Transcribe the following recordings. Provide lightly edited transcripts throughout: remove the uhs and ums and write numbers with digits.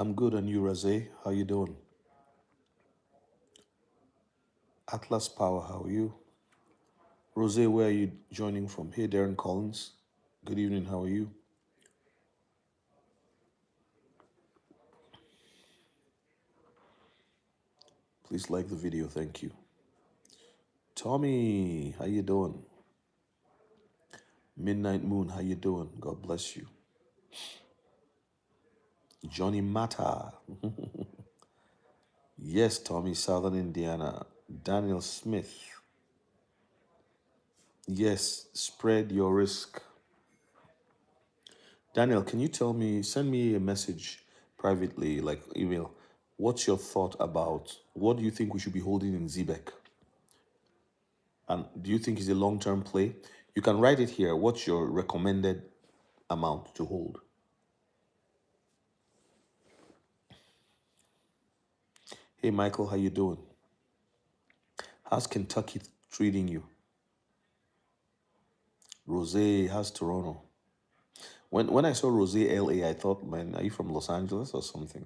I'm good, and you, Razé? How you doing? Atlas Power, how are you? Rosé, where are you joining from? Hey, Darren Collins. Good evening, how are you? Please like the video, thank you. Tommy, how you doing? Midnight Moon, how you doing? God bless you. Johnny Mata. Yes, Tommy, Southern Indiana. Daniel Smith. Yes, spread your risk. Daniel, can you send me a message privately, like email? What's your thought about what do you think we should be holding in Zebek? And do you think it's a long term play? You can write it here. What's your recommended amount to hold? Hey, Michael, how you doing? How's Kentucky treating you? Rose, how's Toronto? When I saw Rose LA, I thought, man, are you from Los Angeles or something?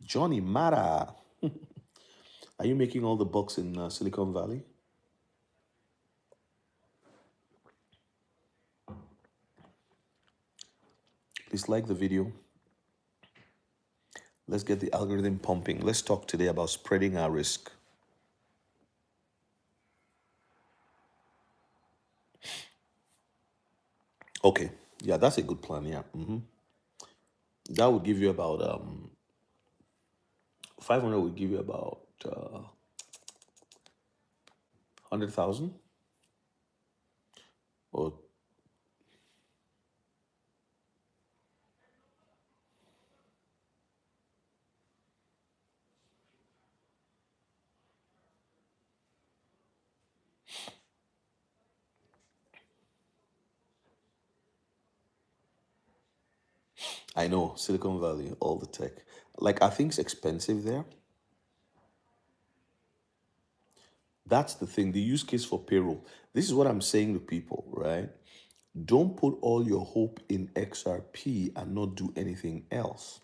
Johnny Mara, are you making all the bucks in Silicon Valley? Please like the video. Let's get the algorithm pumping. Let's talk today about spreading our risk. Okay, yeah, that's a good plan. Yeah, that would give you about 500. Would give you about 100,000. Or I know Silicon Valley, all the tech. Like, are things expensive there? That's the thing. The use case for payroll. This is what I'm saying to people, right? Don't put all your hope in XRP and not do anything else.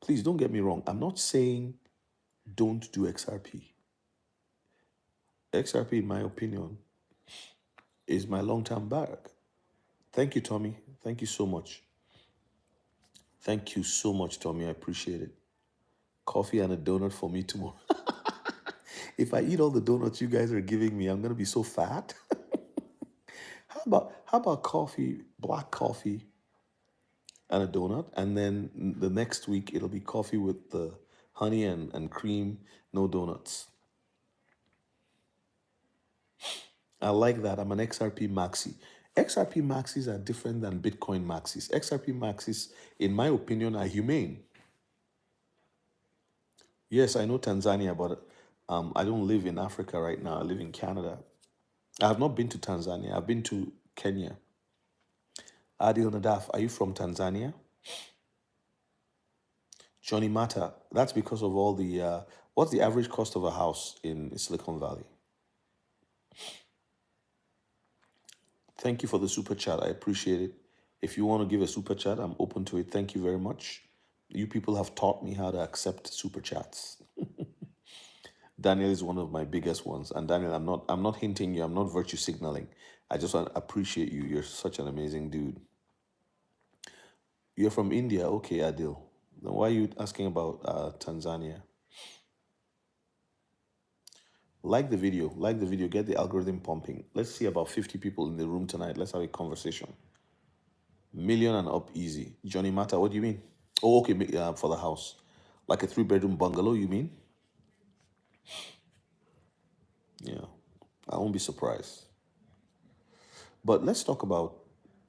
Please don't get me wrong. I'm not saying don't do XRP. XRP, in my opinion, is my long-term bag. Thank you, Tommy. Thank you so much. Thank you so much, Tommy. I appreciate it. Coffee and a donut for me tomorrow. If I eat all the donuts you guys are giving me, I'm gonna be so fat. How about coffee, black coffee and a donut, and then the next week it'll be coffee with the honey and cream, no donuts. I like that. I'm an XRP maxi. XRP maxis are different than Bitcoin maxis. XRP maxis, in my opinion, are humane. Yes, I know Tanzania, but I don't live in Africa right now. I live in Canada. I have not been to Tanzania. I've been to Kenya. Adil Nadaf, are you from Tanzania? Johnny Mata, that's because of all the, what's the average cost of a house in Silicon Valley? Thank you for the super chat. I appreciate it. If you want to give a super chat, I'm open to it. Thank you very much. You people have taught me how to accept super chats. Daniel is one of my biggest ones. And Daniel, I'm not hinting you, I'm not virtue signaling. I just want to appreciate you. You're such an amazing dude. You're from India, okay, Adil. Then why are you asking about Tanzania? Like the video, get the algorithm pumping. Let's see about 50 people in the room tonight. Let's have a conversation. Million and up easy. Johnny Mata, what do you mean? Oh, okay, for the house. Like a 3-bedroom bungalow, you mean? Yeah, I won't be surprised. But let's talk about,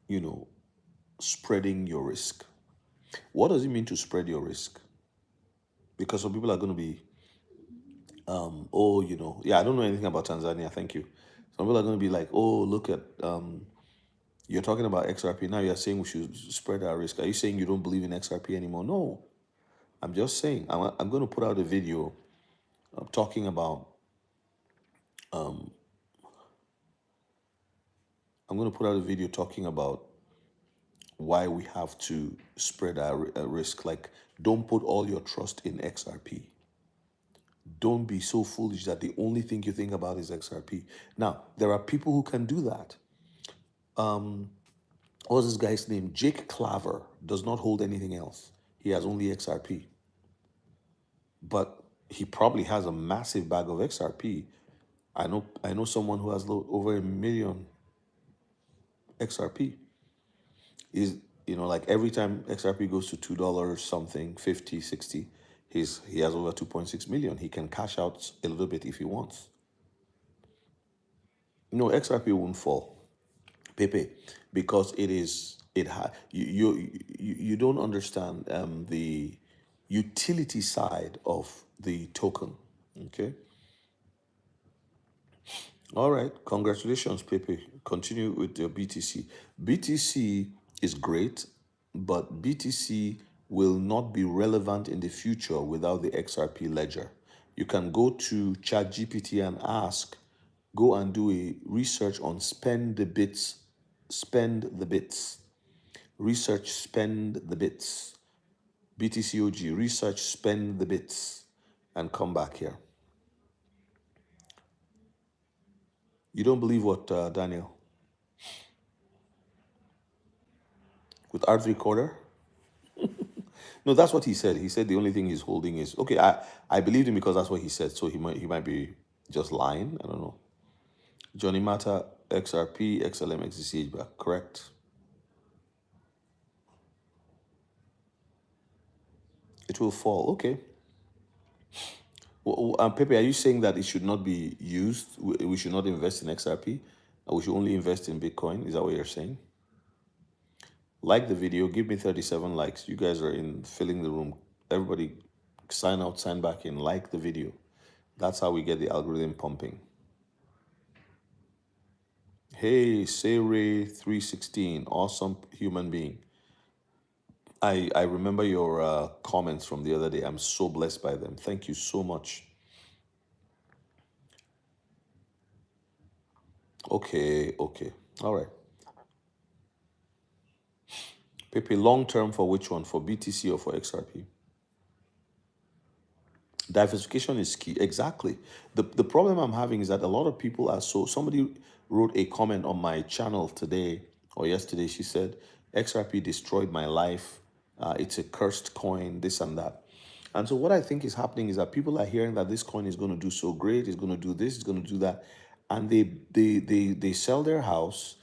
you know, spreading your risk. What does it mean to spread your risk? Because some people are going to be, yeah, I don't know anything about Tanzania, thank you. Some people are going to be like, oh, look at, you're talking about XRP. Now you're saying we should spread our risk. Are you saying you don't believe in XRP anymore? No, I'm just saying, I'm going to put out a video talking about, why we have to spread our risk. Like, don't put all your trust in XRP. Don't be so foolish that the only thing you think about is XRP. Now, there are people who can do that. What's this guy's name? Jake Claver does not hold anything else. He has only XRP. But he probably has a massive bag of XRP. I know someone who has over 1 million XRP. Is like every time XRP goes to $2 something, 50, 60, he has over 2.6 million. He can cash out a little bit if he wants. No, XRP won't fall, Pepe, because you don't understand the utility side of the token. Okay. All right. Congratulations, Pepe. Continue with your BTC. BTC is great, but BTC will not be relevant in the future without the XRP ledger. You can go to ChatGPT and go and do a research on spend the bits. Research spend the bits. BTCOG, research spend the bits, and come back here. You don't believe what, Daniel? With Art Recorder? No, that's what he said. He said the only thing he's holding is okay. I believed him because that's what he said. So he might be just lying. I don't know. Johnny Mata, XRP, XLM, XCH back. Correct. It will fall. Okay. Pepe, are you saying that it should not be used? We should not invest in XRP? We should only invest in Bitcoin? Is that what you're saying? Like the video. Give me 37 likes. You guys are filling the room. Everybody sign out, sign back in. Like the video. That's how we get the algorithm pumping. Hey, Sayray316, awesome human being. I remember your comments from the other day. I'm so blessed by them. Thank you so much. Okay. All right. Pepe, long term for which one? For BTC or for XRP? Diversification is key. Exactly. The problem I'm having is that a lot of people are somebody wrote a comment on my channel today or yesterday. She said, XRP destroyed my life. It's a cursed coin, this and that. And so what I think is happening is that people are hearing that this coin is going to do so great, it's going to do this, it's going to do that. And they sell their house,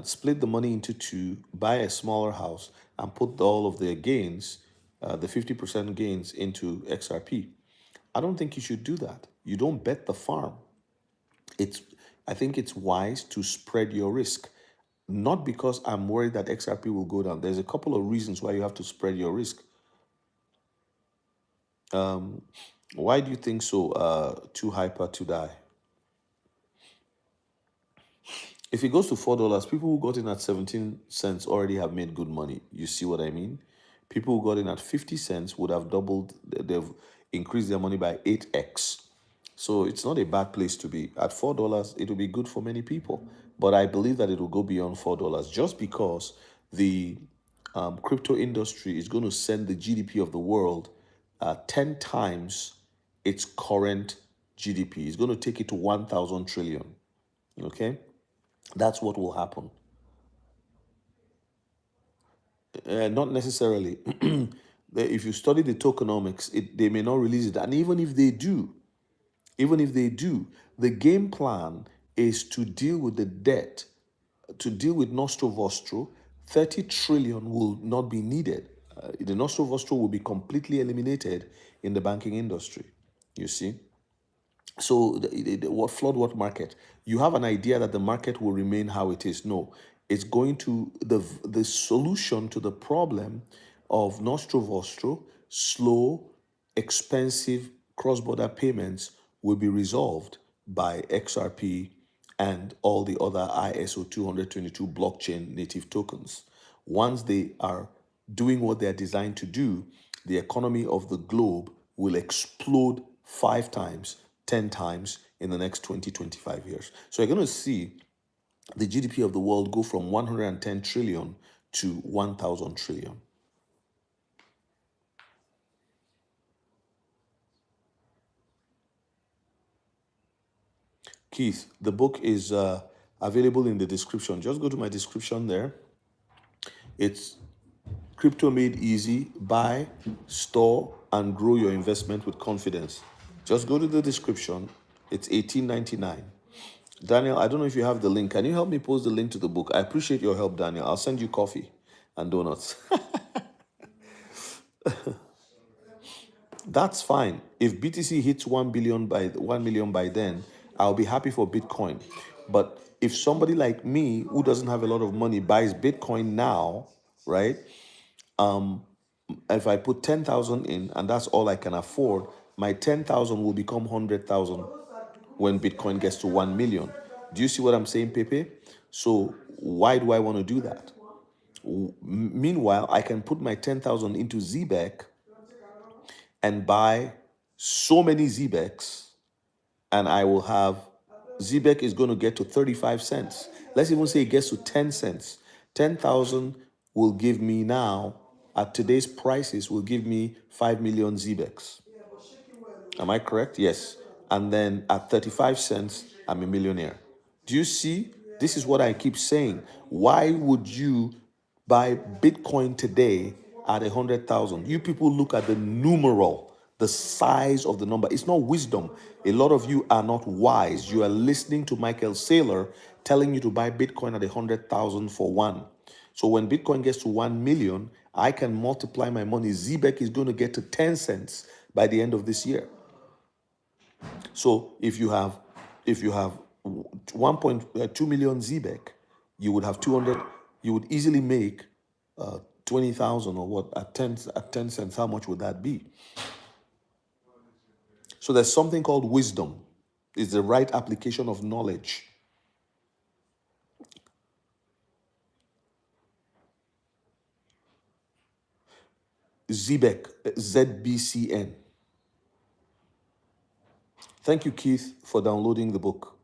split the money into two, buy a smaller house, and put all of their gains, the 50% gains, into XRP. I don't think you should do that. You don't bet the farm. I think it's wise to spread your risk. Not because I'm worried that XRP will go down. There's a couple of reasons why you have to spread your risk. Why do you think so? Too hyper to die. If it goes to $4, people who got in at 17 cents already have made good money. You see what I mean? People who got in at 50 cents would have doubled, they've increased their money by 8x. So it's not a bad place to be. At $4, it will be good for many people. But I believe that it will go beyond $4 just because the crypto industry is going to send the GDP of the world 10 times its current GDP. It's going to take it to 1,000 trillion. Okay? That's what will happen. Not necessarily. If you study the tokenomics, they may not release it. And even if they do, the game plan is to deal with the debt, to deal with nostro vostro. 30 trillion will not be needed. The nostro vostro will be completely eliminated in the banking industry. You see? So what flood what market? You have an idea that the market will remain how it is. No, it's going to the solution to the problem of nostro vostro, slow, expensive cross-border payments will be resolved by XRP and all the other ISO 222 blockchain native tokens. Once they are doing what they're designed to do, the economy of the globe will explode 5 times, 10 times in the next 20, 25 years. So you're going to see the GDP of the world go from 110 trillion to 1,000 trillion. Keith, the book is available in the description. Just go to my description there. It's Crypto Made Easy. Buy, store, and grow your investment with confidence. Just go to the description. It's $18.99. Daniel, I don't know if you have the link. Can you help me post the link to the book? I appreciate your help, Daniel. I'll send you coffee and donuts. That's fine. If BTC hits 1 million by then, I'll be happy for Bitcoin. But if somebody like me who doesn't have a lot of money buys Bitcoin now, right? If I put 10,000 in and that's all I can afford, my 10,000 will become 100,000 when Bitcoin gets to 1 million. Do you see what I'm saying, Pepe? So why do I want to do that? Meanwhile, I can put my 10,000 into ZBEC and buy so many ZBECs, and I will have ZBEC is going to get to 35 cents. Let's even say it gets to 10 cents. 10,000 will give me now, at today's prices, will give me 5 million ZBECs. Am I correct? Yes. And then at 35 cents, I'm a millionaire. Do you see? This is what I keep saying. Why would you buy Bitcoin today at 100,000? You people look at the numeral, the size of the number. It's not wisdom. A lot of you are not wise. You are listening to Michael Saylor telling you to buy Bitcoin at 100,000 for one. So when Bitcoin gets to 1 million, I can multiply my money. ZBEC is going to get to 10 cents by the end of this year. So if you have 1.2 million ZBEC, you would have 200. You would easily make 20,000 or what at 10 cents. How much would that be? So there's something called wisdom. It's the right application of knowledge. ZBEC, ZBCN. Thank you, Keith, for downloading the book.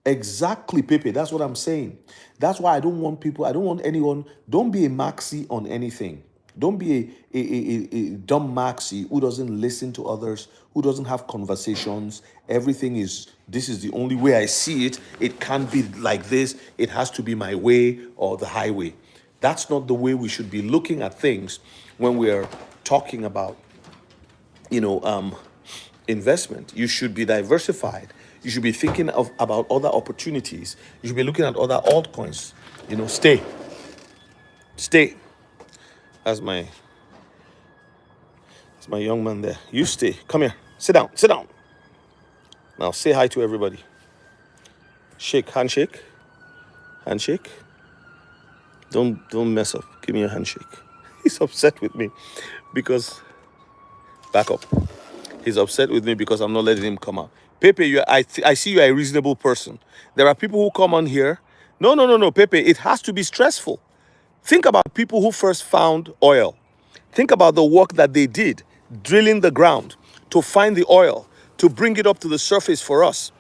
Exactly, Pepe. That's what I'm saying. That's why I don't want people, I don't want anyone, don't be a maxi on anything. Don't be a dumb maxi who doesn't listen to others, who doesn't have conversations. Everything is, this is the only way I see it. It can't be like this. It has to be my way or the highway. That's not the way we should be looking at things when we are talking about, investment. You should be diversified. You should be thinking about other opportunities. You should be looking at other altcoins. Stay. That's my young man there. You stay. Come here. Sit down. Now say hi to everybody. Handshake. Don't mess up. Give me a handshake. He's upset with me because back up. He's upset with me because I'm not letting him come out. Pepe, I see you're a reasonable person. There are people who come on here. No, Pepe, it has to be stressful. Think about people who first found oil. Think about the work that they did, drilling the ground to find the oil, to bring it up to the surface for us.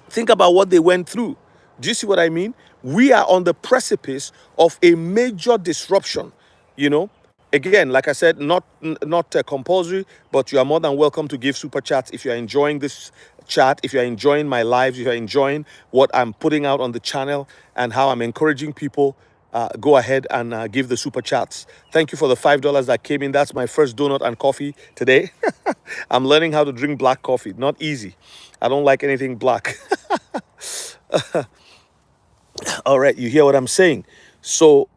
Think about what they went through. Do you see what I mean? We are on the precipice of a major disruption, Again, like I said, not compulsory, but you are more than welcome to give super chats if you are enjoying this chat, if you are enjoying my lives, if you are enjoying what I'm putting out on the channel and how I'm encouraging people. Go ahead and give the super chats. Thank you for the $5 that came in. That's my first donut and coffee today. I'm learning how to drink black coffee. Not easy. I don't like anything black. All right, you hear what I'm saying? So,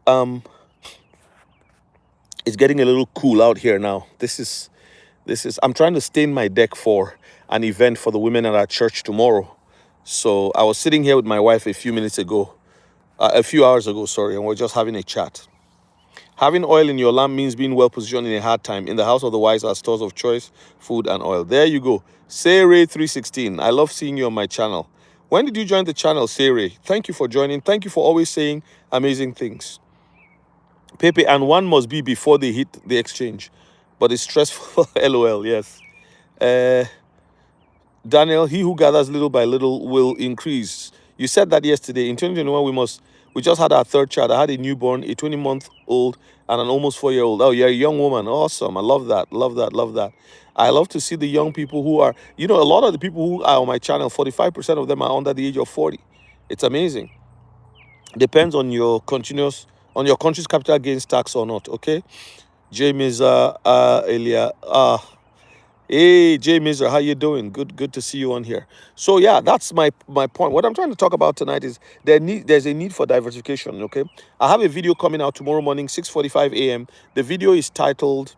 it's getting a little cool out here now. This is I'm trying to stain my deck for an event for the women at our church tomorrow. So I was sitting here with my wife a few hours ago, sorry, and we're just having a chat. Having oil in your lamp means being well positioned in a hard time. In the house of the wise are stores of choice food and oil. There you go. Sayray 316. I love seeing you on my channel. When did you join the channel, Sayray? Thank you for joining. Thank you for always saying amazing things. Pepe, and one must be before they hit the exchange. But it's stressful. LOL, yes. Daniel, he who gathers little by little will increase. You said that yesterday. In 2021, We just had our third child. I had a newborn, a 20-month-old, and an almost 4-year-old. Oh, you're a young woman. Awesome. I love that. Love that. Love that. I love to see the young people who are, a lot of the people who are on my channel, 45% of them are under the age of 40. It's amazing. Depends on your country's capital gains tax or not. Okay. J Miza, Elia, hey, Jay Mizer, how you doing? Good to see you on here. So yeah, that's my point. What I'm trying to talk about tonight is there's a need for diversification. Okay, I have a video coming out tomorrow morning, 6:45 a.m. The video is titled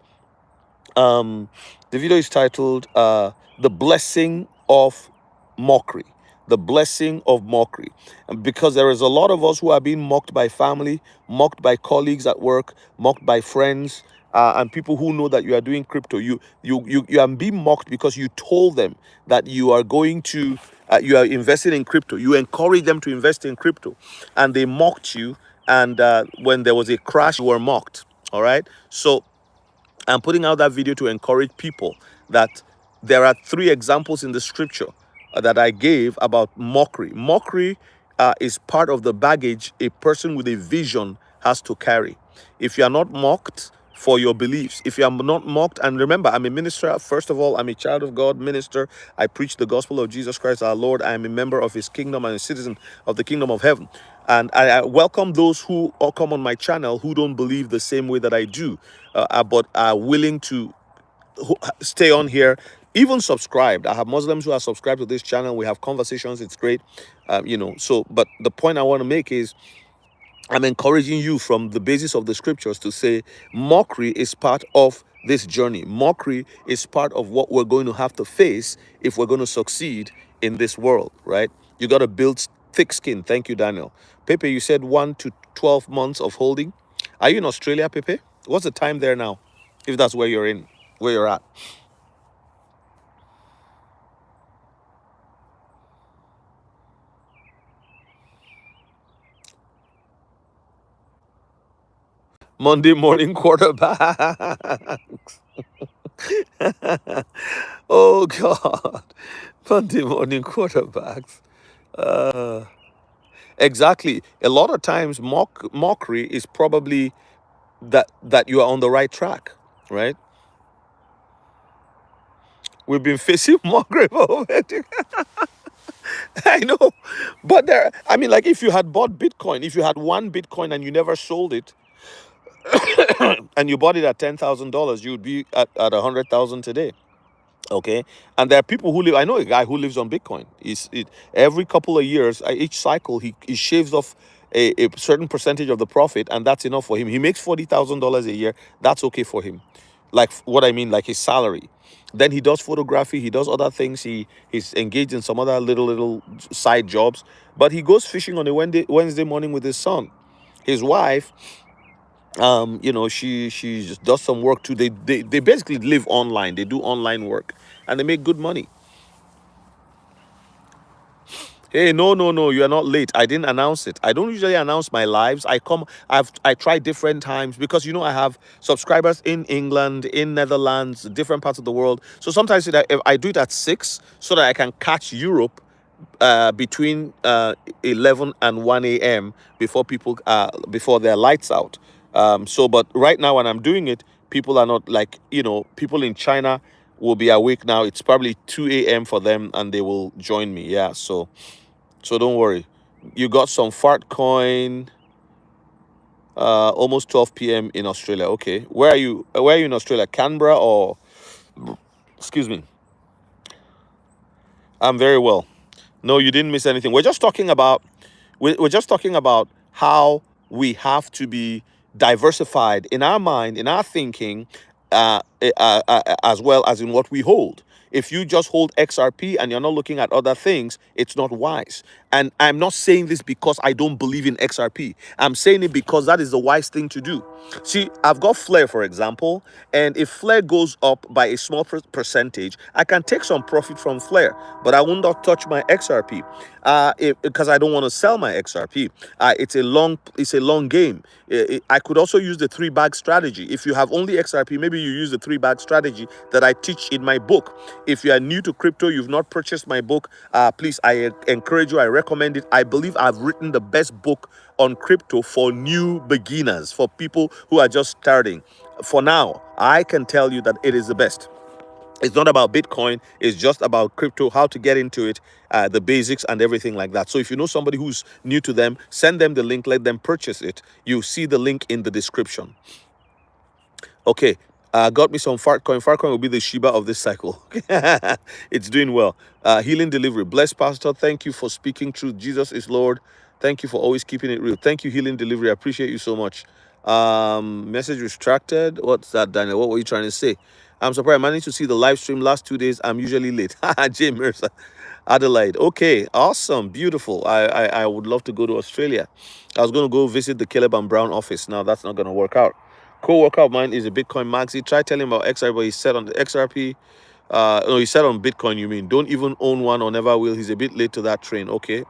um, "The Blessing of Mockery." The blessing of mockery, and because there is a lot of us who are being mocked by family, mocked by colleagues at work, mocked by friends, and people who know that you are doing crypto. You are being mocked because you told them that you are going to you are investing in crypto. You encourage them to invest in crypto, and they mocked you. And when there was a crash, you were mocked. All right, so I'm putting out that video to encourage people that there are three examples in the scripture that I gave about mockery. Mockery is part of the baggage a person with a vision has to carry. If you are not mocked for your beliefs, if you are not mocked, and remember, I'm a minister. First of all, I'm a child of God, minister. I preach the gospel of Jesus Christ, our Lord. I am a member of his kingdom and a citizen of the kingdom of heaven. And I welcome those who all come on my channel who don't believe the same way that I do, but are willing to stay on here, even subscribed. I have Muslims who are subscribed to this channel. We have conversations. It's great. So, but the point I want to make is I'm encouraging you from the basis of the scriptures to say mockery is part of this journey. Mockery is part of what we're going to have to face if we're going to succeed in this world, right? You got to build thick skin. Thank you, Daniel. Pepe, you said 1 to 12 months of holding. Are you in Australia, Pepe? What's the time there now? If that's where you're at. Monday morning quarterback. Oh God. Monday morning quarterbacks. Exactly. A lot of times mockery is probably that you are on the right track, right? We've been facing mockery for over I know. But I mean, like if you had bought Bitcoin, if you had one Bitcoin and you never sold it, and you bought it at $10,000, you would be at 100,000 today. Okay, and there are people who live. I know a guy who lives on Bitcoin. Every couple of years, each cycle, he shaves off a certain percentage of the profit, and that's enough for him. He makes $40,000 a year. That's okay for him. Like what I mean, like his salary. Then he does photography. He does other things. He's engaged in some other little side jobs. But he goes fishing on a Wednesday morning with his son. His wife, she just does some work too. They basically live online. They do online work, and they make good money. Hey, no, you are not late. I didn't announce it. I don't usually announce my lives. I try different times because I have subscribers in England, in Netherlands, different parts of the world. So sometimes if I do it at 6 so that I can catch Europe between 11 and 1 a.m. before their lights out. But right now when I'm doing it, people are not like, people in China will be awake now. It's probably 2 a.m. for them and they will join me. Yeah, so don't worry. You got some fart coin. Almost 12 p.m. in Australia. Okay, where are you? Where are you in Australia? Canberra or? Excuse me. I'm very well. No, you didn't miss anything. We're just talking about how we have to be diversified in our mind, in our thinking, as well as in what we hold. If you just hold XRP and you're not looking at other things, it's not wise. And I'm not saying this because I don't believe in XRP. I'm saying it because that is the wise thing to do. See, I've got Flare, for example, and if Flare goes up by a small percentage, I can take some profit from Flare, but I will not touch my XRP because I don't want to sell my XRP. It's a long game. I could also use the 3-bag strategy. If you have only XRP, maybe you use the 3-bag strategy that I teach in my book. If you are new to crypto, you've not purchased my book, please, I encourage you, I recommend it. I believe I've written the best book on crypto for new beginners, for people who are just starting. For now, I can tell you that it is the best. It's not about Bitcoin. It's just about crypto, how to get into it, the basics and everything like that. So if you know somebody who's new to them, send them the link, let them purchase it. You see the link in the description. Okay, got me some Fartcoin. Fartcoin will be the Shiba of this cycle. It's doing well. Healing delivery. Blessed pastor, thank you for speaking truth. Jesus is Lord. Thank you for always keeping it real. Thank you, healing delivery. I appreciate you so much. Message retracted. What's that, Daniel? What were you trying to say? I'm surprised I managed to see the live stream last 2 days. I'm usually late. James, Adelaide. Okay, awesome, beautiful. I would love to go to Australia. I was going to go visit the Caleb and Brown office. Now that's not going to work out. Co-worker of mine is a Bitcoin maxi. Try telling him about XRP, but he said on the XRP, no, he said on Bitcoin, you mean. Don't even own one or never will. He's a bit late to that train. Okay.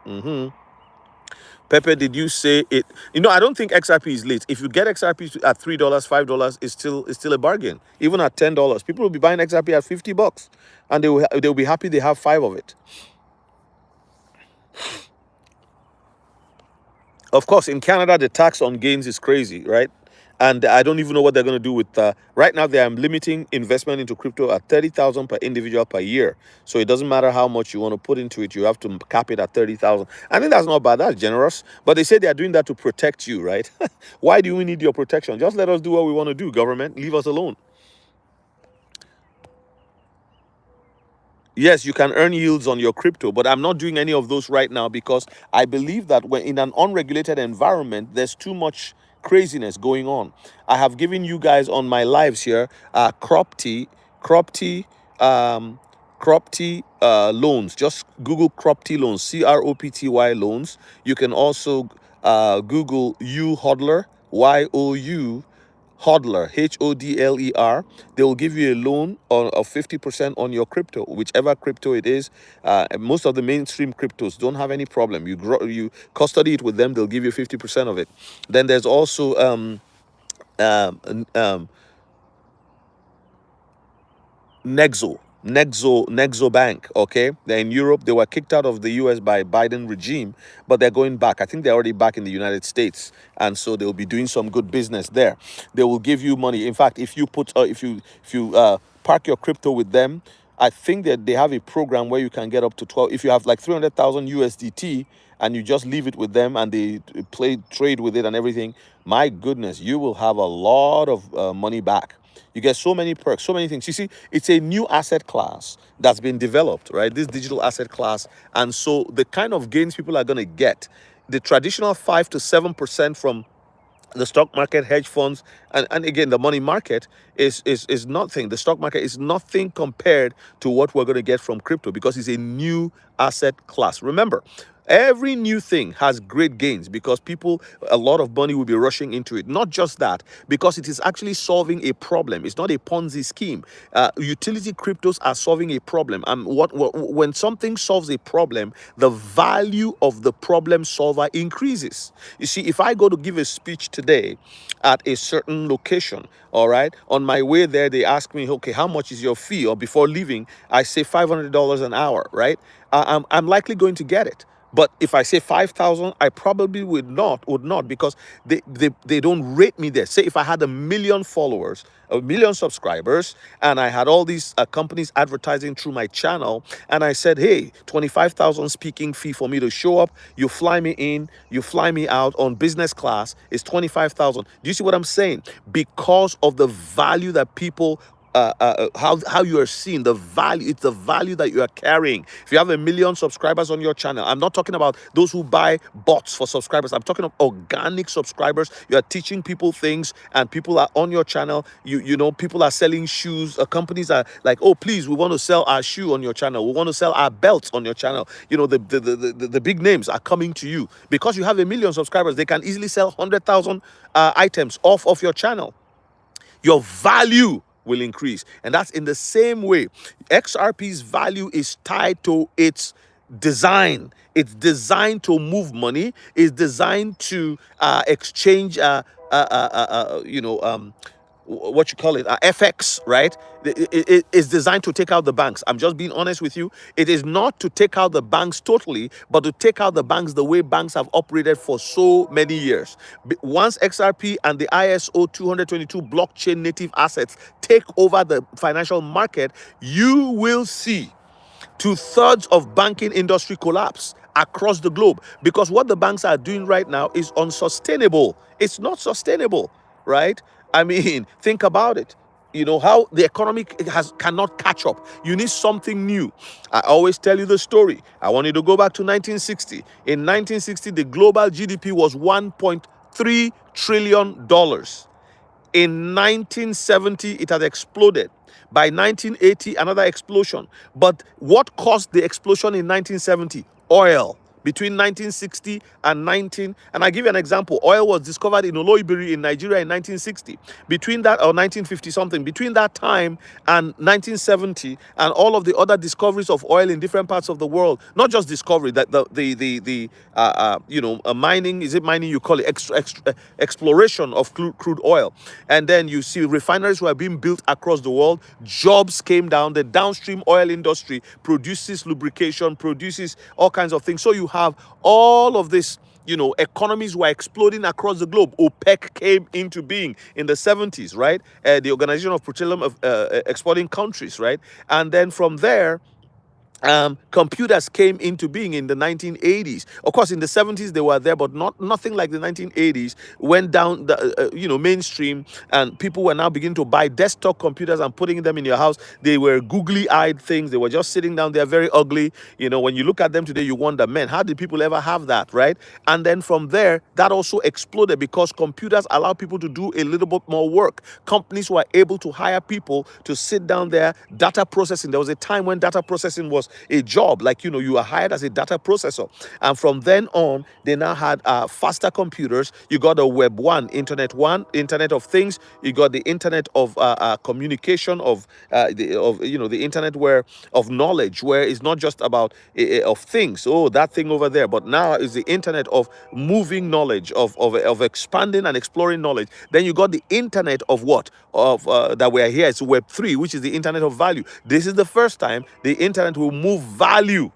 Pepe, did you say it? You know, I don't think XRP is late. If you get XRP at $3, $5, it's still a bargain. Even at $10, people will be buying XRP at $50, and they'll be happy they have 5 of it. Of course, in Canada, the tax on gains is crazy, right? And I don't even know what they're going to do with. Right now, they are limiting investment into crypto at 30,000 per individual per year. So it doesn't matter how much you want to put into it; you have to cap it at 30,000. I think that's not bad. That's generous. But they say they are doing that to protect you, right? Why do we need your protection? Just let us do what we want to do. Government, leave us alone. Yes, you can earn yields on your crypto, but I'm not doing any of those right now because I believe that when in an unregulated environment, there's too much craziness going on. I have given you guys on my lives here crop tea, um, loans. Just Google crop tea loans, CROPTY loans. You can also Google you hodler, YOU hodler, HODLER. They will give you a loan of 50% on your crypto, whichever crypto it is. Most of the mainstream cryptos don't have any problem. You custody it with them, they'll give you 50% of it. Then there's also Nexo Bank. Okay, they're in Europe. They were kicked out of the US by Biden regime, but they're going back. I think they're already back in the United States, and so they'll be doing some good business there. They will give you money. In fact, if you park your crypto with them, I think that they have a program where you can get up to 12. If you have like 300,000 USDT and you just leave it with them and they trade with it and everything, my goodness, you will have a lot of money back. You get so many perks, so many things. You see, it's a new asset class that's been developed, right? This digital asset class. And so the kind of gains people are going to get, the traditional 5 to 7% from the stock market, hedge funds, and again, the money market is nothing. The stock market is nothing compared to what we're going to get from crypto because it's a new asset class. Remember, every new thing has great gains because a lot of money will be rushing into it. Not just that, because it is actually solving a problem. It's not a Ponzi scheme. Utility cryptos are solving a problem. And when something solves a problem, the value of the problem solver increases. You see, if I go to give a speech today at a certain location, all right, on my way there, they ask me, okay, how much is your fee? Or before leaving, I say $500 an hour, right? I'm likely going to get it. But if I say 5,000, I probably would not because they don't rate me there. Say if I had 1 million followers, 1 million subscribers, and I had all these companies advertising through my channel, and I said, hey, 25,000 speaking fee for me to show up, you fly me in, you fly me out on business class, it's 25,000. Do you see what I'm saying? Because of the value that people how you are seeing the value. It's the value that you are carrying. If you have 1 million subscribers on your channel, I'm not talking about those who buy bots for subscribers. I'm talking of organic subscribers. You are teaching people things, and people are on your channel. You know, people are selling shoes. Companies are like, oh, please, we want to sell our shoe on your channel. We want to sell our belts on your channel. You know, the big names are coming to you because you have 1 million subscribers. They can easily sell 100,000 items off of your channel. Your value will increase. And that's in the same way. XRP's value is tied to its design. It's designed to move money. It's designed to exchange, what you call it, FX, right? It's designed to take out the banks. I'm just being honest with you. It is not to take out the banks totally, but to take out the banks the way banks have operated for so many years. Once XRP and the ISO 222 blockchain native assets take over the financial market, you will see two-thirds of banking industry collapse across the globe, because what the banks are doing right now is unsustainable. It's not sustainable, right? I mean, think about it. You know how the economy cannot catch up. You need something new. I always tell you the story. I want you to go back to 1960. In 1960, the global GDP was $1.3 trillion. In 1970, it had exploded. By 1980, another explosion. But what caused the explosion in 1970? Oil. Between 1960 and 19, and I give you an example. Oil was discovered in Oloibiri in Nigeria in 1960. Between that, or 1950 something, between that time and 1970, and all of the other discoveries of oil in different parts of the world, not just discovery, that mining, is it mining you call it, exploration of crude oil, and then you see refineries were being built across the world. Jobs came down. The downstream oil industry produces lubrication, produces all kinds of things. So you have all of this, economies were exploding across the globe. OPEC came into being in the 70s, right? The Organization of Petroleum Exporting Countries, right? And then from there, computers came into being in the 1980s. Of course, in the 70s they were there, but nothing like the 1980s. Went down the mainstream, and people were now beginning to buy desktop computers and putting them in your house. They were googly-eyed things. They were just sitting down there, very ugly. When you look at them today, you wonder, man, how did people ever have that, right? And then from there, that also exploded because computers allow people to do a little bit more work. Companies were able to hire people to sit down there. Data processing, there was a time when data processing was a job, like you are hired as a data processor. And from then on, they now had faster computers. You got a Web 1, Internet of Things. You got the Internet of communication, the Internet of knowledge, where it's not just about of things, that thing over there, but now is the Internet of moving knowledge, of expanding and exploring knowledge. Then you got the Internet of what? Of that we're here. It's Web 3, which is the Internet of value. This is the first time the Internet will move value,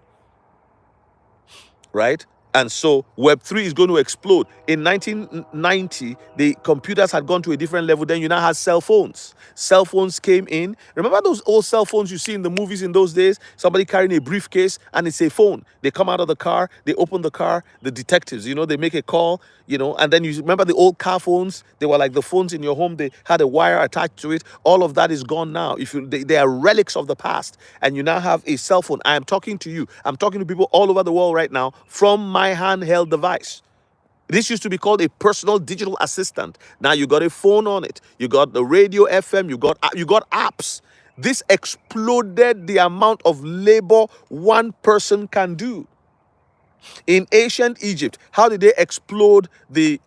right? And so Web3 is going to explode. In 1990, the computers had gone to a different level. Then you now had cell phones. Cell phones came in. Remember those old cell phones you see in the movies in those days? Somebody carrying a briefcase and it's a phone. They come out of the car, they open the car, the detectives, they make a call, and then you remember the old car phones? They were like the phones in your home. They had a wire attached to it. All of that is gone now. They are relics of the past. And you now have a cell phone. I am talking to you. I'm talking to people all over the world right now from my handheld device. This used to be called a personal digital assistant. Now you got a phone on it. You got the radio FM. You got apps. This exploded the amount of labor one person can do. In ancient Egypt, how did they explode the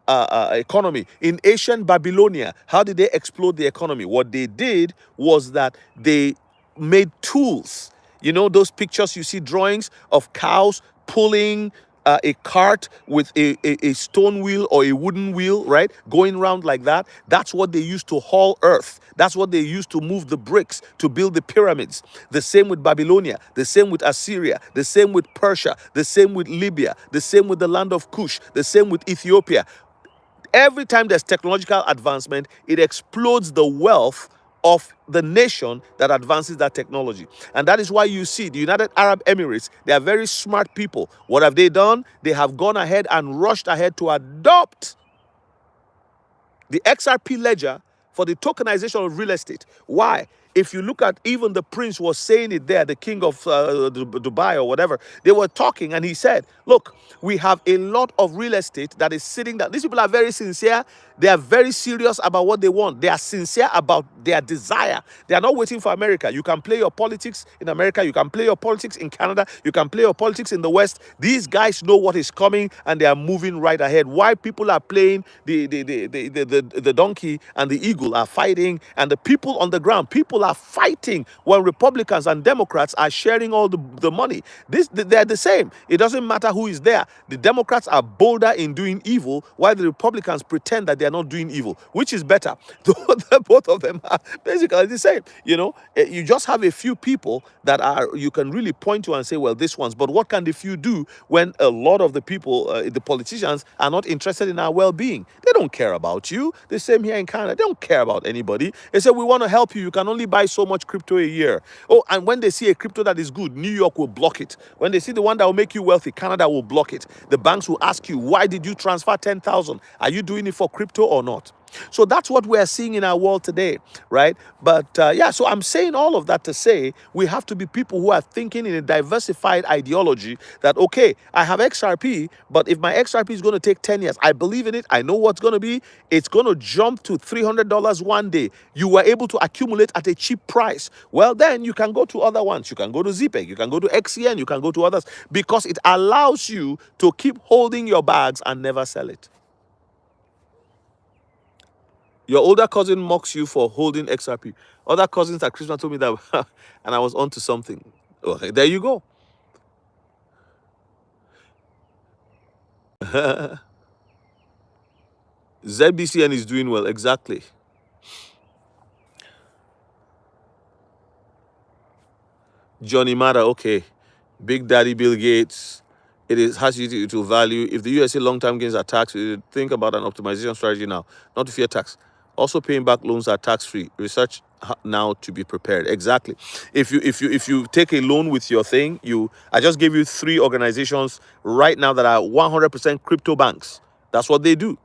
economy? In ancient Babylonia, how did they explode the economy? What they did was that they made tools. Those pictures you see, drawings of cows pulling a cart with a stone wheel or a wooden wheel, right? Going around like that. That's what they used to haul earth. That's what they used to move the bricks to build the pyramids. The same with Babylonia, the same with Assyria, the same with Persia, the same with Libya, the same with the land of Kush, the same with Ethiopia. Every time there's technological advancement, it explodes the wealth of the nation that advances that technology. And that is why you see the United Arab Emirates, they are very smart people. What have they done? They have gone ahead and rushed ahead to adopt the XRP ledger for the tokenization of real estate. Why? If you look at, even the prince was saying it there, the king of Dubai or whatever, they were talking and he said, look, we have a lot of real estate that is sitting there. These people are very sincere. They are very serious about what they want. They are sincere about their desire. They are not waiting for America. You can play your politics in America. You can play your politics in Canada. You can play your politics in the West. These guys know what is coming and they are moving right ahead. Why people are playing the donkey and the eagle are fighting, and the people on the ground, people people are fighting when Republicans and Democrats are sharing all the money. They're the same. It doesn't matter who is there. The Democrats are bolder in doing evil, while the Republicans pretend that they are not doing evil. Which is better? Both of them are basically the same. You just have a few people that you can really point to and say, well, this one's. But what can the few do when a lot of the people, the politicians, are not interested in our well-being? They don't care about you. The same here in Canada. They don't care about anybody. They say, we want to help you. You can only buy so much crypto a year. Oh, and when they see a crypto that is good, New York will block it. When they see the one that will make you wealthy, Canada will block it. The banks will ask you, why did you transfer 10,000? Are you doing it for crypto or not? So that's what we're seeing in our world today, right? But yeah, so I'm saying all of that to say we have to be people who are thinking in a diversified ideology that, okay, I have XRP, but if my XRP is going to take 10 years, I believe in it, I know what's going to be, it's going to jump to $300 one day. You were able to accumulate at a cheap price. Well, then you can go to other ones. You can go to ZPEG, you can go to XCN, you can go to others, because it allows you to keep holding your bags and never sell it. Your older cousin mocks you for holding XRP. Other cousins at Christmas told me that, and I was onto something. Okay, there you go. ZBCN is doing well, exactly. Johnny Mata, okay. Big Daddy Bill Gates. Has you to value. If the USA long-term gains are taxed, think about an optimization strategy now, not to fear tax. Also, paying back loans are tax-free. Research now to be prepared. Exactly. If you take a loan with your thing, I just gave you 3 organizations right now that are 100% crypto banks. That's what they do.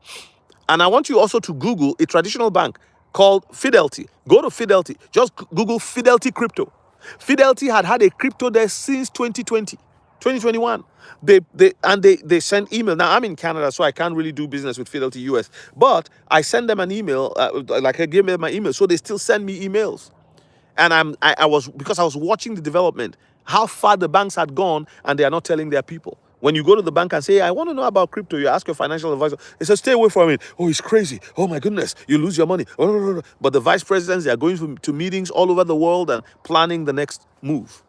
And I want you also to Google a traditional bank called Fidelity. Go to Fidelity. Just Google Fidelity Crypto. Fidelity had a crypto there since 2020, 2021. They send email. Now I'm in Canada, so I can't really do business with Fidelity US. But I send them an email, like I gave them my email, so they still send me emails. And I was, because I was watching the development, how far the banks had gone, and they are not telling their people. When you go to the bank and say, hey, I want to know about crypto, you ask your financial advisor, they say, stay away from it. Oh, it's crazy. Oh my goodness, you lose your money. Oh. But the vice presidents, they are going to meetings all over the world and planning the next move.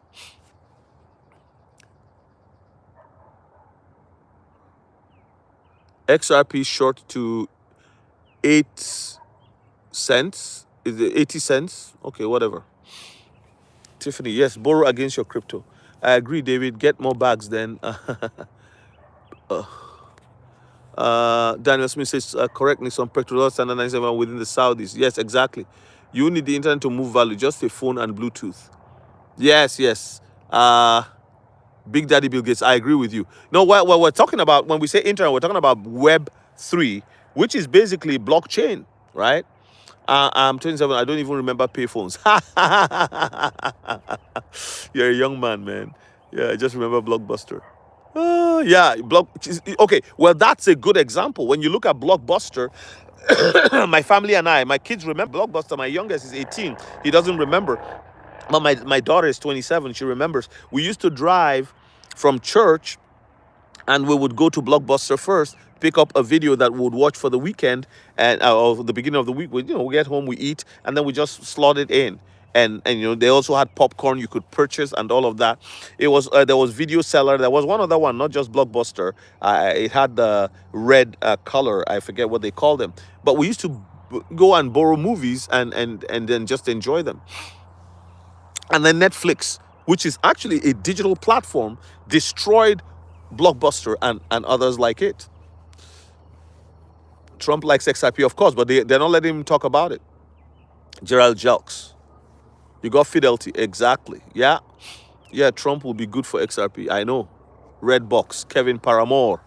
XRP short to 8 cents. Is it 80 cents? Okay, whatever. Tiffany, yes, borrow against your crypto. I agree, David. Get more bags then. Daniel Smith says, correctly, some petrol standard 97 within the Saudis. Yes, exactly. You need the internet to move value, just a phone and Bluetooth. Yes. Big Daddy Bill Gates, I agree with you. No, what we're talking about, when we say internet, we're talking about Web 3, which is basically blockchain, right? I'm 27. I don't even remember payphones. You're a young man. Yeah, I just remember Blockbuster. Yeah, okay, well, that's a good example. When you look at Blockbuster, my family and my kids remember Blockbuster. My youngest is 18. He doesn't remember. But my daughter is 27. She remembers. We used to drive from church, and we would go to Blockbuster first, pick up a video that we would watch for the weekend, and or the beginning of the week. We get home, we eat, and then we just slot it in. And they also had popcorn you could purchase and all of that. It was there was Video Seller. There was one other one, not just Blockbuster. It had the red color. I forget what they called them. But we used to go and borrow movies and then just enjoy them. And then Netflix, which is actually a digital platform, destroyed Blockbuster and others like it. Trump likes XRP, of course, but they're not letting him talk about it. Gerald Jelks. You got Fidelity, exactly. Yeah, Trump will be good for XRP. I know. Red Box, Kevin Paramore.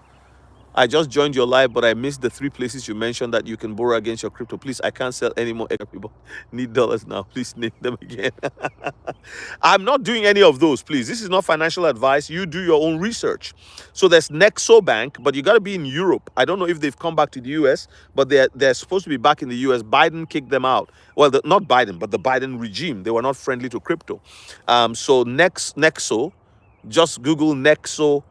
I just joined your live, but I missed the 3 places you mentioned that you can borrow against your crypto. Please, I can't sell any more XRP, but need dollars now. Please name them again. I'm not doing any of those, please. This is not financial advice. You do your own research. So there's Nexo Bank, but you got to be in Europe. I don't know if they've come back to the US, but they're supposed to be back in the US. Biden kicked them out. Well, not Biden, but the Biden regime. They were not friendly to crypto. So Nexo, just Google Nexo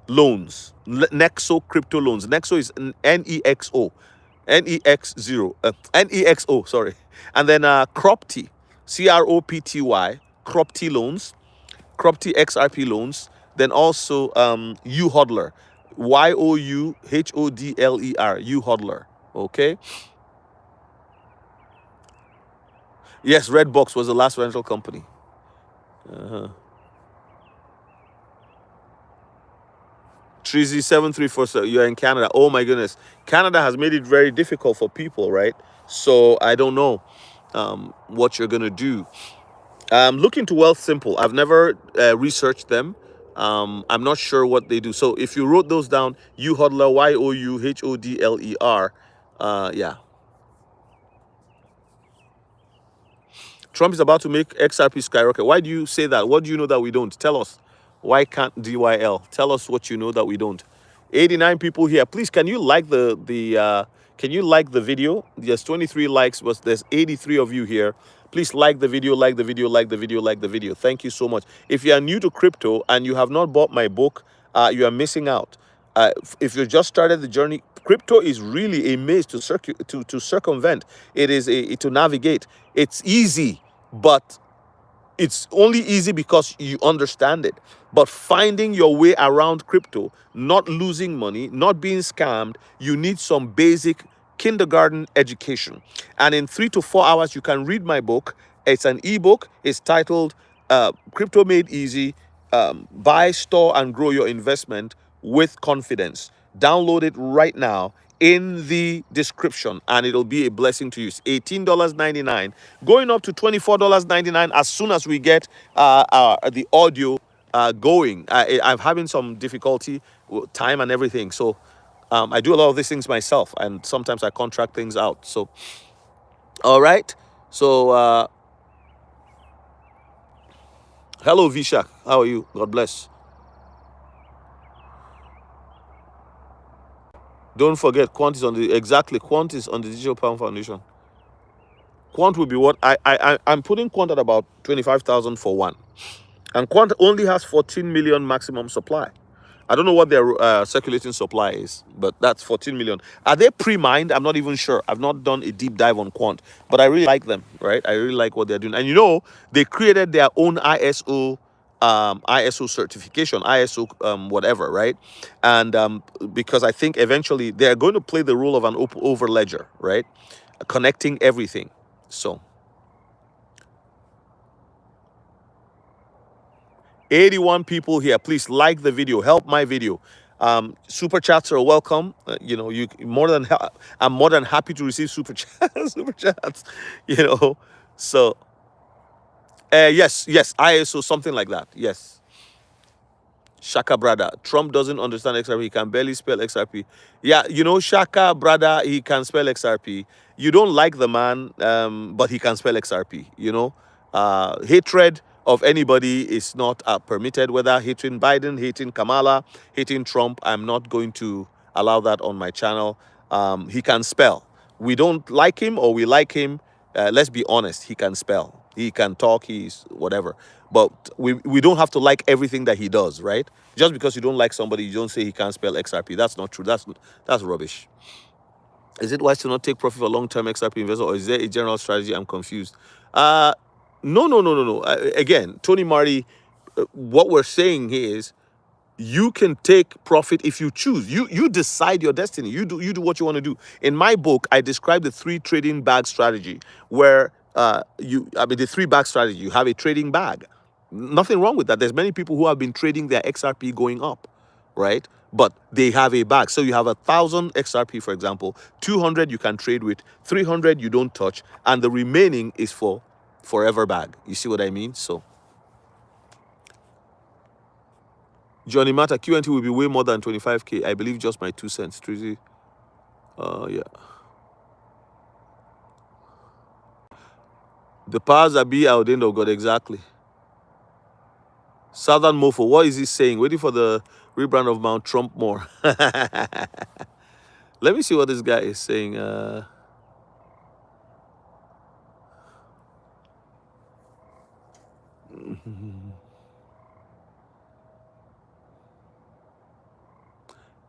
loans, Nexo crypto loans. Nexo is NEXO, NEXO, sorry. And then Cropty. CROPTY, CROPT loans, CROPT XRP loans, then also U hodler, YOUHODLER, U hodler. Okay. Yes, Redbox was the last rental company. Uh-huh. Treasy 7347, you're in Canada. Oh my goodness. Canada has made it very difficult for people, right? So I don't know what you're gonna do. Look into Wealth Simple. I've never researched them. I'm not sure what they do. So if you wrote those down, U hodler, YOUHODLER, yeah. Trump is about to make XRP skyrocket. Why do you say that? What do you know that we don't? Tell us. Why can't DYL? Tell us what you know that we don't. 89 people here. Please, can you like the video? There's 23 likes, but there's 83 of you here. Please like the video, like the video, like the video, like the video. Thank you so much. If you are new to crypto and you have not bought my book, you are missing out. If you just started the journey, crypto is really a maze to circumvent. It is to navigate. It's easy, but it's only easy because you understand it. But finding your way around crypto, not losing money, not being scammed, you need some basic kindergarten education. And in 3 to 4 hours, you can read my book. It's an ebook. It's titled Crypto Made Easy. Buy, store, and grow your investment with confidence. Download it right now in the description and it'll be a blessing to you. It's $18.99, going up to $24.99 as soon as we get the audio going. I'm having some difficulty with time and everything. So I do a lot of these things myself and sometimes I contract things out. So, all right. So, hello, Vishak. How are you? God bless. Don't forget, Quant is on the Digital Pound Foundation. Quant will be what I'm putting Quant at about 25,000 for one, and Quant only has 14 million maximum supply. I don't know what their circulating supply is, but that's 14 million. Are they pre-mined? I'm not even sure. I've not done a deep dive on Quant, but I really like them, right? I really like what they're doing. And you know, they created their own ISO certification, ISO whatever, right? And because I think eventually they're going to play the role of an over ledger, right? Connecting everything. So 81 people here. Please like the video, help my video. Super chats are welcome. You know, I'm more than happy to receive super chats. Super chats. You know, so yes, ISO something like that. Yes. Shaka brother, Trump doesn't understand XRP. He can barely spell XRP. Yeah, you know, Shaka brother, he can spell XRP. You don't like the man, but he can spell XRP. You know, hatred of anybody is not permitted. Whether hating Biden, hating Kamala, hating Trump, I'm not going to allow that on my channel. He can spell. We don't like him or we like him. Let's be honest. He can spell. He can talk. He's whatever. But we don't have to like everything that he does, right? Just because you don't like somebody, you don't say he can't spell XRP. That's not true. That's rubbish. Is it wise to not take profit for long-term XRP investor, or is there a general strategy? I'm confused. No. Again, Tony Marty, what we're saying here is you can take profit if you choose. You decide your destiny. You do what you want to do. In my book, I describe the 3 trading bag strategy, where the 3 bag strategy. You have a trading bag. Nothing wrong with that. There's many people who have been trading their XRP going up, right? But they have a bag. So you have 1,000 XRP, for example. 200 you can trade with, 300 you don't touch, and the remaining is for forever bag. You see what I mean? So Johnny Mata, QNT will be way more than 25K. I believe just my 2 cents. Tracy. Yeah. The powers that be are ordained of God, exactly. Southern Mofo, what is he saying? Waiting for the rebrand of Mount Trump more. Let me see what this guy is saying.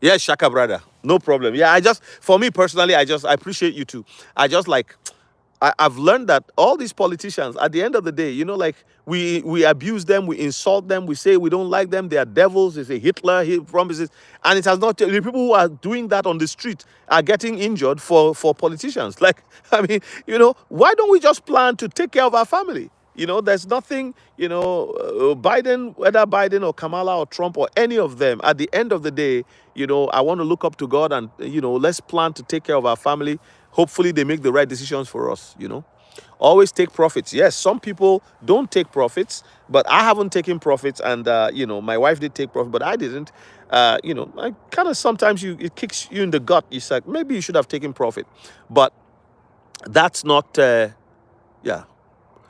Yeah, Shaka brother, no problem. Yeah, for me personally, I appreciate you too. I just like, I've learned that all these politicians, at the end of the day, like we abuse them, we insult them, we say we don't like them, they are devils, they say Hitler, he promises, and it has not. The people who are doing that on the street are getting injured for politicians. Like, I mean, why don't we just plan to take care of our family? There's nothing, Biden, whether Biden or Kamala or Trump or any of them, at the end of the day, I want to look up to God and, let's plan to take care of our family. Hopefully they make the right decisions for us. Always take profits. Yes, some people don't take profits, but I haven't taken profits, and my wife did take profit, but I didn't. I kind of sometimes it kicks you in the gut. You say maybe you should have taken profit, but that's not. Yeah,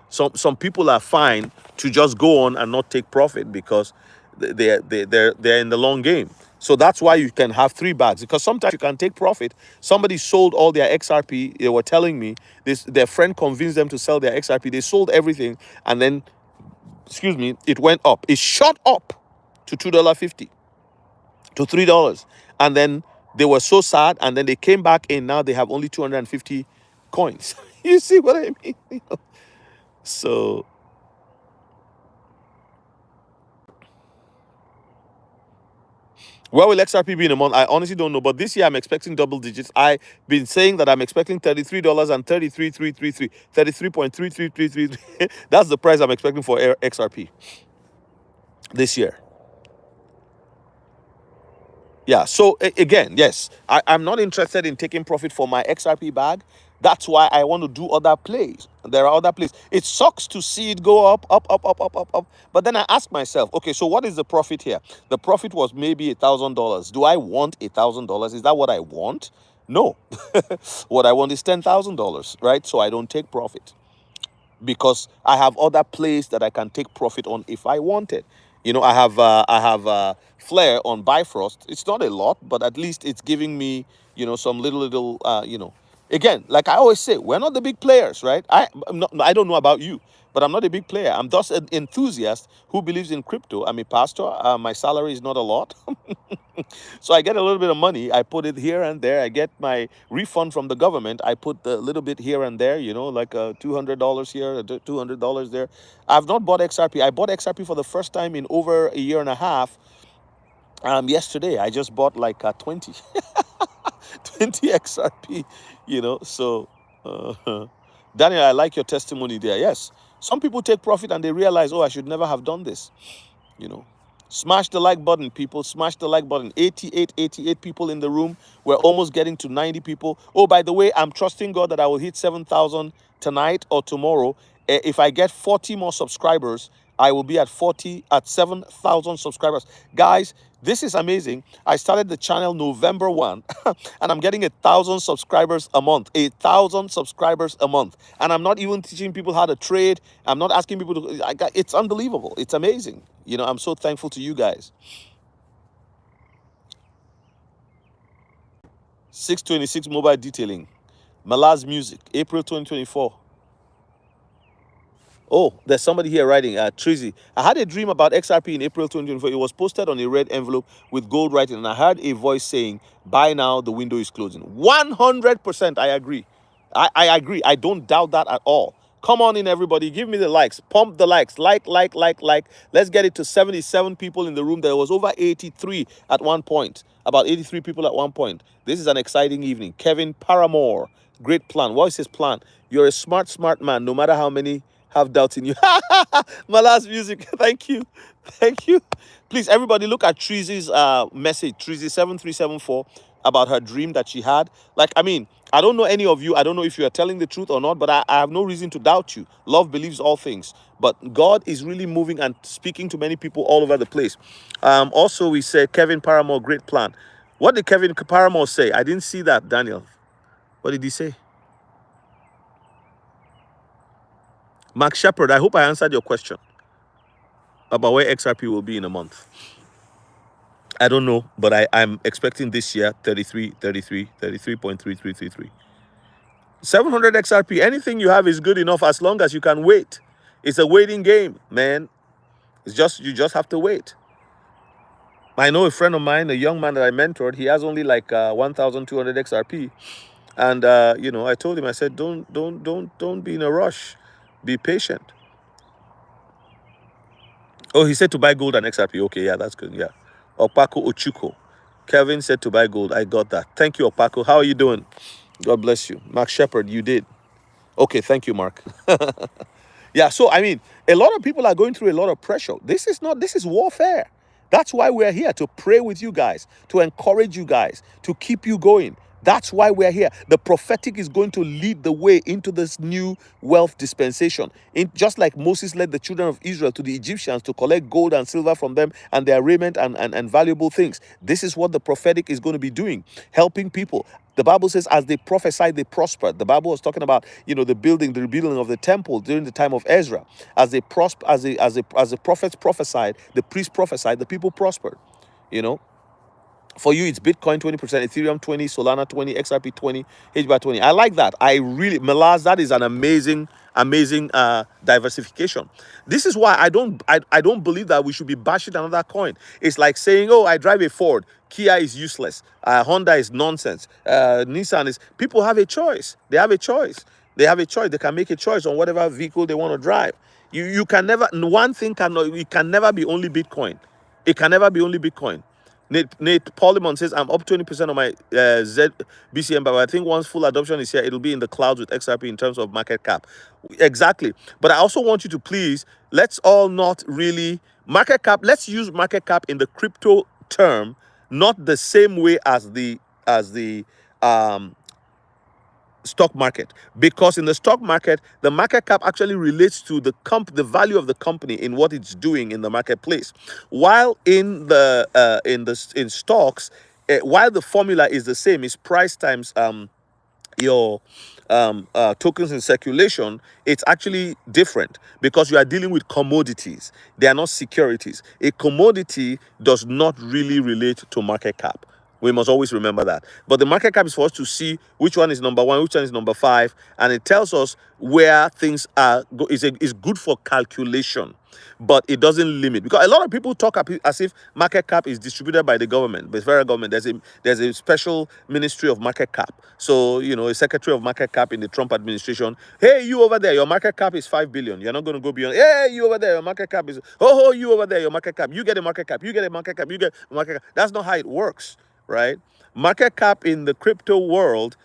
some people are fine to just go on and not take profit because they're in the long game. So that's why you can have 3 bags, because sometimes you can take profit. Somebody sold all their XRP. They were telling me this. Their friend convinced them to sell their XRP. They sold everything, and then, excuse me, it went up. It shot up to $2.50 to $3, and then they were so sad, and then they came back in. Now they have only 250 coins. You see what I mean? So. Where will XRP be in a month? I honestly don't know. But this year I'm expecting double digits. I've been saying that I'm expecting $33 and 33.333. 33.3333. That's the price I'm expecting for XRP this year. Yeah, so again, yes, I'm not interested in taking profit for my XRP bag. That's why I want to do other plays. There are other plays. It sucks to see it go up, up, up, up, up, up, up. But then I ask myself, okay, so what is the profit here? The profit was maybe $1,000. Do I want $1,000? Is that what I want? No. What I want is $10,000, right? So I don't take profit, because I have other plays that I can take profit on if I wanted. I have Flare on Bifrost. It's not a lot, but at least it's giving me, some little again, like I always say, we're not the big players, right? I don't know about you, but I'm not a big player. I'm just an enthusiast who believes in crypto. I'm a pastor. My salary is not a lot. So I get a little bit of money. I put it here and there. I get my refund from the government. I put a little bit here and there, like $200 here, $200 there. I've not bought XRP. I bought XRP for the first time in over a year and a half. Yesterday, I just bought like 20 XRP, So, Daniel, I like your testimony there. Yes, some people take profit and they realize, oh, I should never have done this, you know. Smash the like button, people. Smash the like button. 88 people in the room. We're almost getting to 90 people. Oh, by the way, I'm trusting God that I will hit 7,000 tonight or tomorrow. If I get 40 more subscribers, I will be at 7,000 subscribers. Guys, this is amazing. I started the channel November 1 and I'm getting 1,000 subscribers a month. 1,000 subscribers a month. And I'm not even teaching people how to trade. I'm not asking people to. It's unbelievable. It's amazing. I'm so thankful to you guys. 626 mobile detailing. Malaz Music, April 2024. Oh, there's somebody here writing, Trizzy. I had a dream about XRP in April 2024. It was posted on a red envelope with gold writing, and I heard a voice saying, buy now, the window is closing. 100% I agree. I agree. I don't doubt that at all. Come on in, everybody. Give me the likes. Pump the likes. Like. Let's get it to 77 people in the room. There was over 83 at one point. About 83 people at one point. This is an exciting evening. Kevin Paramore. Great plan. What is his plan? You're a smart man, no matter how many have doubts in you. Malaz Music. Thank you. Please, everybody, look at Treezy's message, Treezy7374, about her dream that she had. Like, I don't know any of you. I don't know if you are telling the truth or not, but I have no reason to doubt you. Love believes all things. But God is really moving and speaking to many people all over the place. Also, we say Kevin Paramore, great plan. What did Kevin Paramore say? I didn't see that, Daniel. What did he say? Mark Shepard, I hope I answered your question about where XRP will be in a month. I don't know, but I'm expecting this year 33.3333. 700 XRP, anything you have is good enough as long as you can wait. It's a waiting game, man. You just have to wait. I know a friend of mine, a young man that I mentored, he has only like 1,200 XRP. And you know, I told him, I said, don't be in a rush. Be patient. Oh, he said to buy gold and XRP. Okay, yeah, that's good. Yeah. Opako Ochuko. Kevin said to buy gold. I got that. Thank you, Opako. How are you doing? God bless you. Mark Shepard, you did. Okay, thank you, Mark. Yeah, so I mean, a lot of people are going through a lot of pressure. This is warfare. That's why we're here, to pray with you guys, to encourage you guys, to keep you going. That's why we're here. The prophetic is going to lead the way into this new wealth dispensation. Just like Moses led the children of Israel to the Egyptians to collect gold and silver from them and their raiment and valuable things. This is what the prophetic is going to be doing, helping people. The Bible says, as they prophesied, they prospered. The Bible was talking about, you know, the rebuilding of the temple during the time of Ezra. As they as the prophets prophesied, the priests prophesied, the people prospered. You know, for you, it's Bitcoin 20%, Ethereum 20, Solana 20, XRP 20, HBAR 20. I like that. I really, Melaz, that is an amazing diversification. This is why I don't believe that we should be bashing another coin. It's like saying, oh, I drive a Ford, Kia is useless, Honda is nonsense, Nissan is. People have a choice. They have a choice. They have a choice. They can make a choice on whatever vehicle they want to drive. You can never, one thing cannot, it can never be only Bitcoin. It can never be only Bitcoin. Nate Polyman says, I'm up 20% on my ZBCM, but I think once full adoption is here, it'll be in the clouds with XRP in terms of market cap. Exactly. But I also want you to please, let's all not really, market cap, let's use market cap in the crypto term, not the same way as the um, stock market, because in the stock market the market cap actually relates to the value of the company in what it's doing in the marketplace, while in stocks, while the formula is the same, is price times your tokens in circulation, it's actually different because you are dealing with commodities. They are not securities. A commodity does not really relate to market cap. We must always remember that. But the market cap is for us to see which one is number one, which one is number five, and it tells us where things are. Is good for calculation, but it doesn't limit, because a lot of people talk as if market cap is distributed by the government, the federal government. There's a special ministry of market cap. So, you know, a secretary of market cap in the Trump administration. Hey, you over there, your market cap is 5 billion. You're not going to go beyond. Hey, you over there, your market cap is. Oh, you over there, your market cap. You get a market cap. You get a market cap. You get a market cap. That's not how it works, right? Market cap in the crypto world,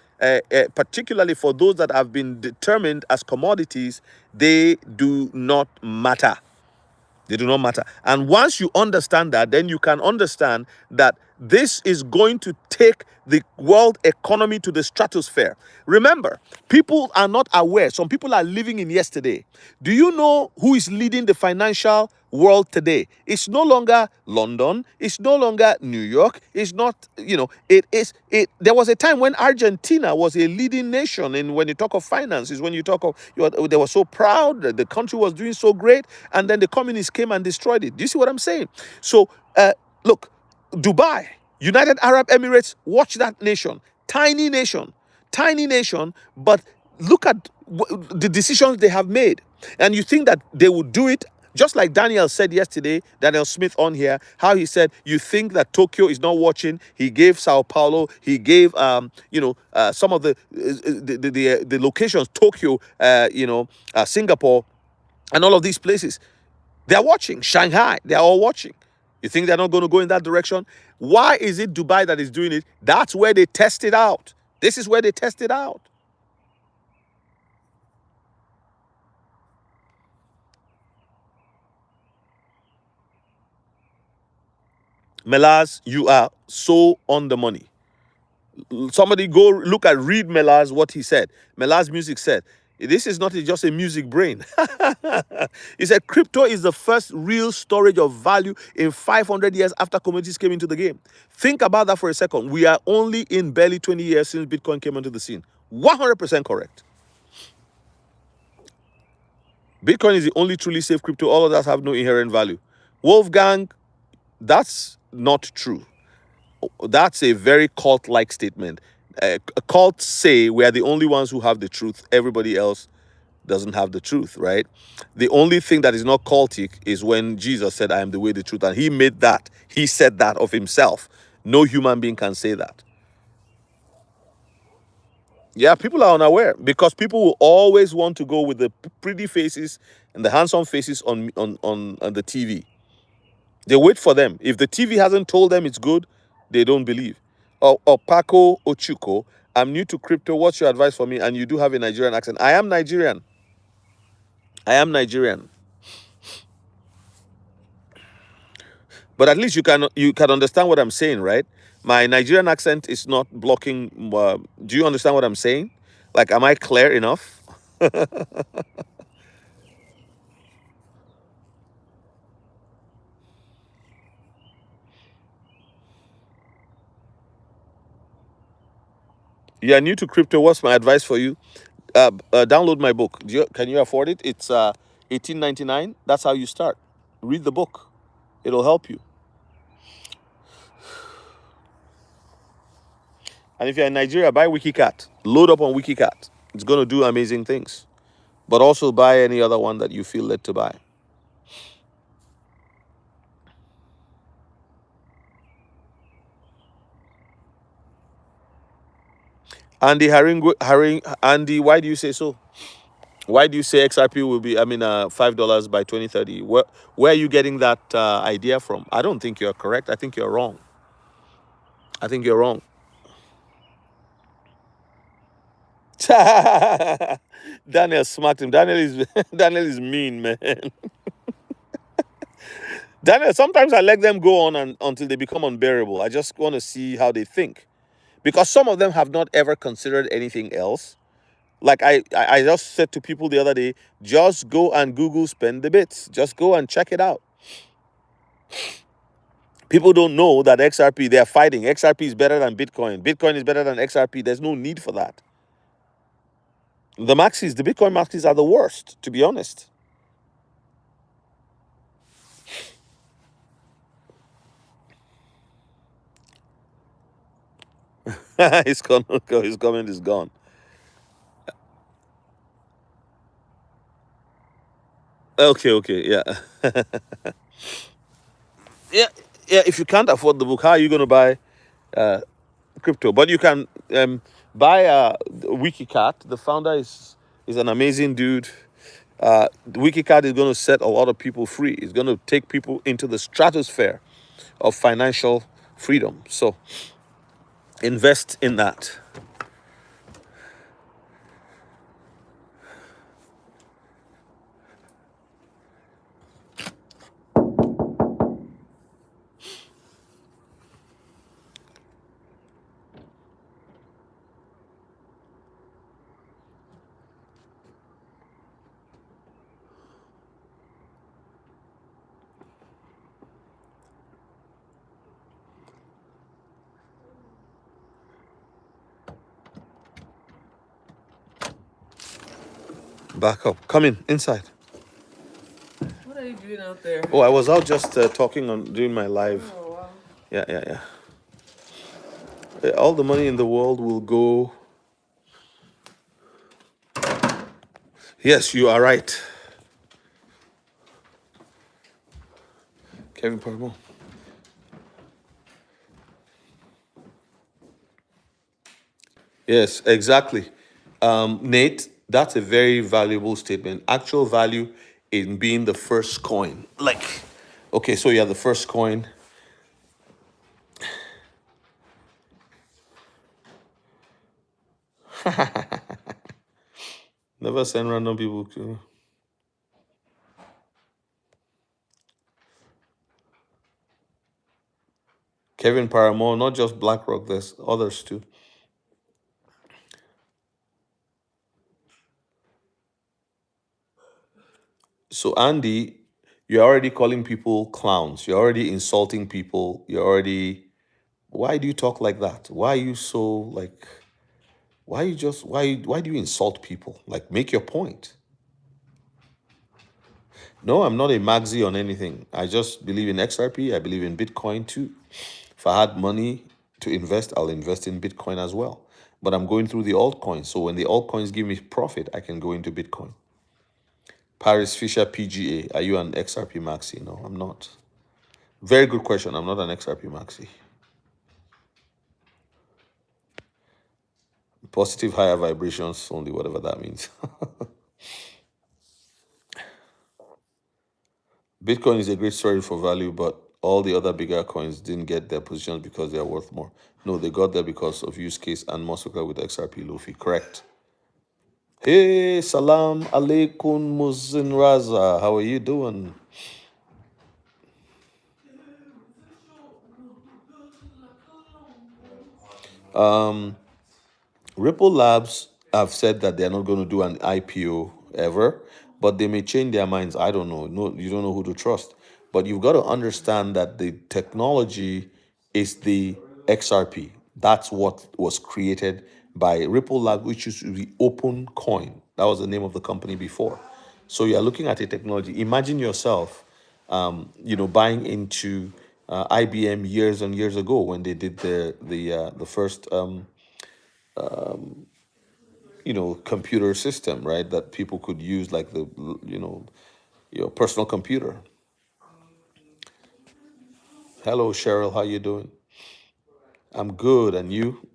particularly for those that have been determined as commodities, they do not matter. They do not matter. And once you understand that, then you can understand that this is going to take the world economy to the stratosphere. Remember, people are not aware. Some people are living in yesterday. Do you know who is leading the financial world today? It's no longer London. It's no longer New York. It's not, you know, there was a time when Argentina was a leading nation. And when you talk of finances, when you talk of, they were so proud that the country was doing so great. And then the communists came and destroyed it. Do you see what I'm saying? So, look, Dubai, United Arab Emirates, watch that nation. Tiny nation, but look at the decisions they have made. And you think that they would do it just like Daniel said yesterday, Daniel Smith on here, how he said, you think that Tokyo is not watching. He gave Sao Paulo, he gave, some of the locations, Tokyo, Singapore, and all of these places. They're watching. Shanghai, they're all watching. You think they're not going to go in that direction? Why is it Dubai that is doing it? That's where they test it out. This is where they test it out. Melaz, you are so on the money. Somebody go read Melaz, what he said. Melaz Music said, this is not just a music brain. He said, crypto is the first real storage of value in 500 years after commodities came into the game. Think about that for a second. We are only in barely 20 years since Bitcoin came into the scene. 100% correct. Bitcoin is the only truly safe crypto. All others have no inherent value. Wolfgang, that's not true. That's a very cult-like statement. Cults say we are the only ones who have the truth. Everybody else doesn't have the truth, right? The only thing that is not cultic is when Jesus said, I am the way, the truth. And he made that. He said that of himself. No human being can say that. Yeah, people are unaware because people will always want to go with the pretty faces and the handsome faces on the TV. They wait for them. If the TV hasn't told them it's good, they don't believe. Or Paco Ochuko, I'm new to crypto. What's your advice for me? And you do have a Nigerian accent. I am Nigerian. I am Nigerian. But at least you can understand what I'm saying, right? My Nigerian accent is not blocking. Do you understand what I'm saying? Like, am I clear enough? You are new to crypto. What's my advice for you? Download my book. Can you afford it? It's 18.99. That's how you start. Read the book. It'll help you. And if you're in Nigeria, buy WikiCat. Load up on WikiCat. It's going to do amazing things. But also buy any other one that you feel led to buy. Andy, why do you say so? Why do you say XRP will be, $5 by 2030? Where are you getting that idea from? I don't think you're correct. I think you're wrong. I think you're wrong. Daniel smacked him. Daniel is mean, man. Daniel, sometimes I let them go on until they become unbearable. I just want to see how they think. Because some of them have not ever considered anything else. Like I just said to people the other day, just go and Google spend the bits. Just go and check it out. People don't know that XRP, they're fighting. XRP is better than Bitcoin. Bitcoin is better than XRP. There's no need for that. The Bitcoin maxis are the worst, to be honest. His comment is gone. Okay, yeah. Yeah, yeah. If you can't afford the book, how are you going to buy crypto? But you can buy WikiCat. The founder is an amazing dude. WikiCat is going to set a lot of people free. It's going to take people into the stratosphere of financial freedom. So invest in that. Back up. Come in inside. What are you doing out there? Oh, I was out just talking on doing my live. Oh, wow. Yeah. All the money in the world will go. Yes, you are right. Kevin Parmo. Yes, exactly. Nate, that's a very valuable statement. Actual value in being the first coin. Like, okay, so you're the first coin. Never send random people to. Kevin Paramore, not just BlackRock, there's others too. So, Andy, you're already calling people clowns. You're already insulting people. You're already. Why do you talk like that? Why are you so like. Why do you insult people? Like, make your point. No, I'm not a maxi on anything. I just believe in XRP. I believe in Bitcoin too. If I had money to invest, I'll invest in Bitcoin as well. But I'm going through the altcoins. So when the altcoins give me profit, I can go into Bitcoin. Paris Fisher PGA. Are you an XRP maxi? No, I'm not. Very good question. I'm not an XRP maxi. Positive higher vibrations only, whatever that means. Bitcoin is a great story for value, but all the other bigger coins didn't get their positions because they are worth more. No, they got there because of use case and Moscow with XRP Luffy. Correct. Hey, salam alaikum Muzin Raza. How are you doing? Ripple Labs have said that they're not going to do an IPO ever, but they may change their minds. I don't know. No, you don't know who to trust. But you've got to understand that the technology is the XRP. That's what was created by Ripple Labs, which used to be Open Coin. That was the name of the company before. So you're looking at a technology. Imagine yourself, buying into IBM years and years ago when they did the first computer system, right? That people could use, like your personal computer. Hello, Cheryl. How you doing? I'm good, and you?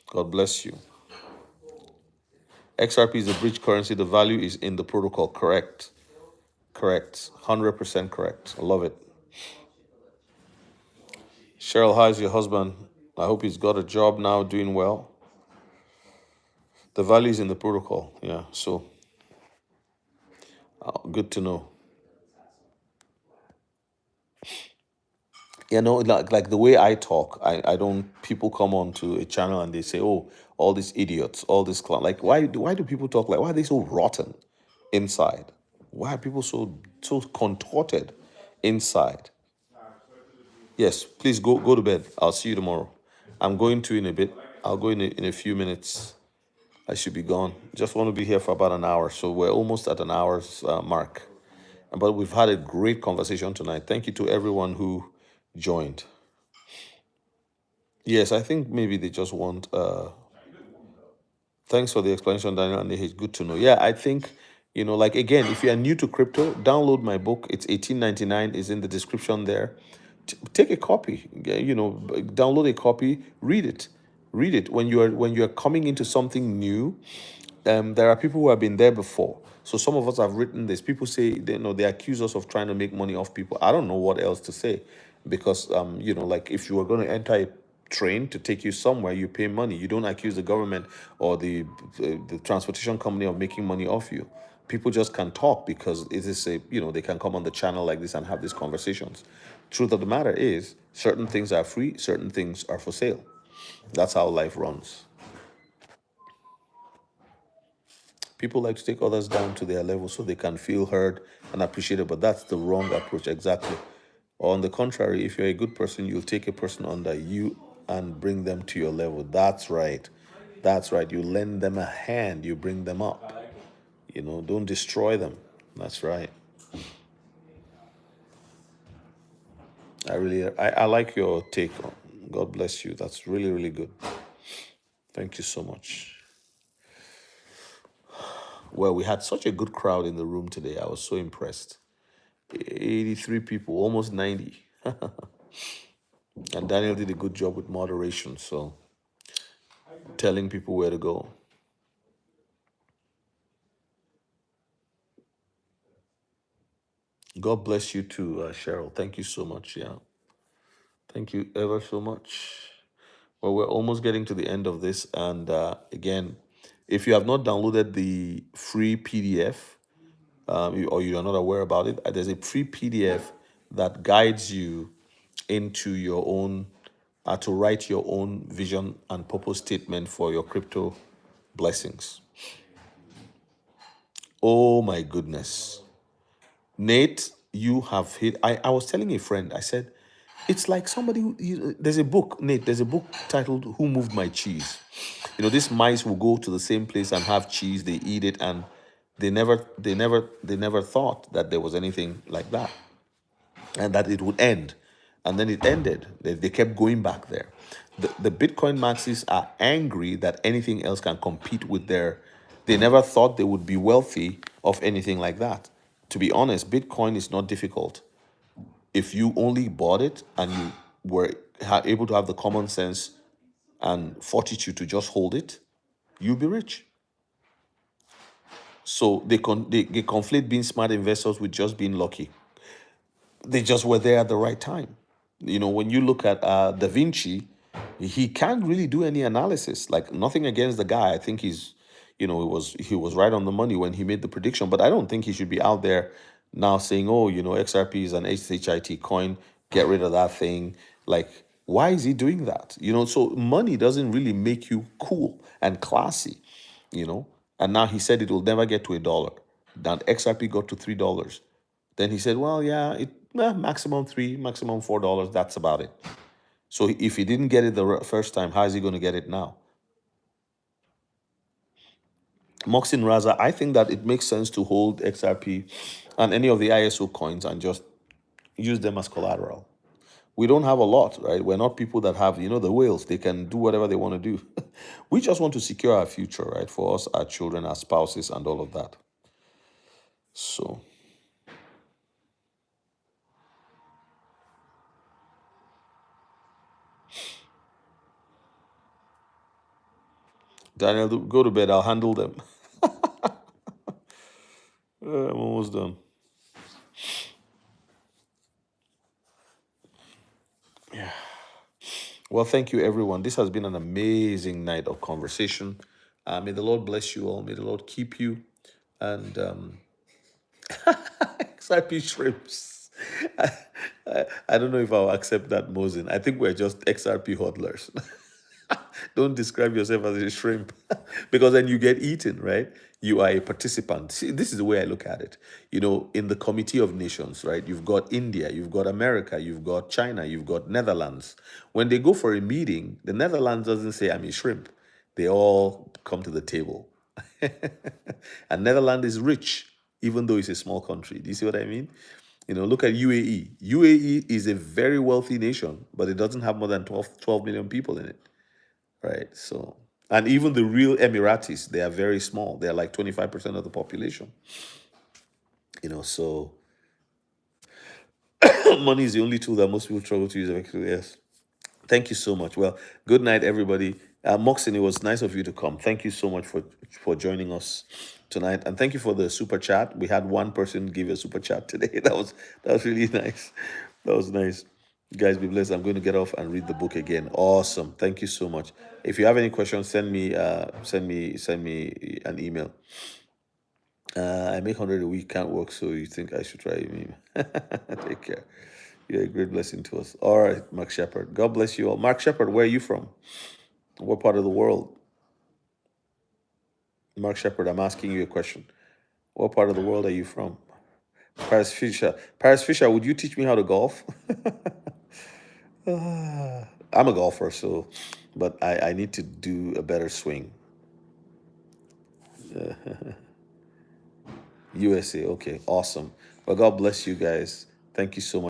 God bless you. XRP is a bridge currency. The value is in the protocol. Correct. Correct. 100% correct. I love it. Cheryl, how's your husband? I hope he's got a job now, doing well. The value is in the protocol. Yeah. So good to know. Like the way I talk, I don't, people come onto a channel and they say, oh, all these idiots, all this clown. Like, why do people talk like, why are they so rotten inside? Why are people so contorted inside? Yes, please go to bed. I'll see you tomorrow. I'm going to in a bit. I'll go in a few minutes. I should be gone. Just want to be here for about an hour. So we're almost at an hour's mark. But we've had a great conversation tonight. Thank you to everyone who joined. Yes, I think maybe they just want. Thanks for the explanation, Daniel, and it's good to know. Yeah, I think, like, again, if you are new to crypto, download my book. It's 18.99. Is in the description there. Take a copy. Download a copy. Read it when you are coming into something new. There are people who have been there before. So some of us have written this. People say they accuse us of trying to make money off people. I don't know what else to say, because like, if you are going to enter a train to take you somewhere, you pay money. You don't accuse the government or the transportation company of making money off you. People just can talk because it is they can come on the channel like this and have these conversations. Truth of the matter is, certain things are free, certain things are for sale. That's how life runs. People like to take others down to their level so they can feel heard and appreciated, but that's the wrong approach, exactly. On the contrary, if you're a good person, you'll take a person under you and bring them to your level. That's right. That's right. You lend them a hand, you bring them up. Don't destroy them. That's right. I like your take on. God bless you. That's really, really good. Thank you so much. Well, we had such a good crowd in the room today. I was so impressed. 83 people, almost 90. And Daniel did a good job with moderation, so telling people where to go. God bless you too, Cheryl. Thank you so much. Yeah. Thank you ever so much. Well, we're almost getting to the end of this. And again, if you have not downloaded the free PDF, or you are not aware about it, there's a free PDF that guides you into your own, to write your own vision and purpose statement for your crypto blessings. Oh my goodness. Nate, you have hit. I was telling a friend, I said, it's like somebody there's a book, Nate, there's a book titled Who Moved My Cheese? These mice will go to the same place and have cheese, they eat it, and they never thought that there was anything like that and that it would end. And then it ended. They kept going back there. The Bitcoin maxis are angry that anything else can compete with their. They never thought they would be wealthy of anything like that. To be honest, Bitcoin is not difficult. If you only bought it and you were able to have the common sense and fortitude to just hold it, you'll be rich. So they conflate being smart investors with just being lucky. They just were there at the right time. When you look at Da Vinci, he can't really do any analysis. Like, nothing against the guy. I think he was right on the money when he made the prediction. But I don't think he should be out there now saying, "Oh, XRP is an HHIT coin. Get rid of that thing." Like, why is he doing that? So money doesn't really make you cool and classy. you know. And now he said it will never get to $1. Then XRP got to $3. Then he said, well, yeah, maximum $3, maximum $4. That's about it. So if he didn't get it the first time, how is he going to get it now? Moxin Raza, I think that it makes sense to hold XRP and any of the ISO coins and just use them as collateral. We don't have a lot, right? We're not people that have, the whales. They can do whatever they want to do. We just want to secure our future, right? For us, our children, our spouses, and all of that. So, Daniel, go to bed. I'll handle them. I'm almost done. Yeah. Well, thank you, everyone. This has been an amazing night of conversation. May the Lord bless you all. May the Lord keep you. And XRP shrimps. I don't know if I'll accept that, Mosin. I think we're just XRP hodlers. Don't describe yourself as a shrimp because then you get eaten, right? You are a participant. See, this is the way I look at it. In the Committee of Nations, right? You've got India, you've got America, you've got China, you've got Netherlands. When they go for a meeting, the Netherlands doesn't say, I'm a shrimp. They all come to the table. And Netherlands is rich, even though it's a small country. Do you see what I mean? Look at UAE. UAE is a very wealthy nation, but it doesn't have more than 12 million people in it. Right. So, and even the real Emiratis, they are very small. They're like 25% of the population. So money is the only tool that most people struggle to use effectively. Yes. Thank you so much. Well, good night, everybody. Moxin, it was nice of you to come. Thank you so much for joining us tonight, and thank you for the super chat. We had one person give a super chat today. That was really nice. That was nice. You guys be blessed. I'm going to get off and read the book again. Awesome. Thank you so much. If you have any questions, send me an email. I make 100 a week, can't work, so you think I should try me? Take care. You're a great blessing to us. All right, Mark Shepard. God bless you all. Mark Shepard, where are you from? What part of the world? Mark Shepard, I'm asking you a question. What part of the world are you from? Paris Fisher. Paris Fisher, would you teach me how to golf? I'm a golfer, but I need to do a better swing. USA, okay, awesome. Well, God bless you guys. Thank you so much.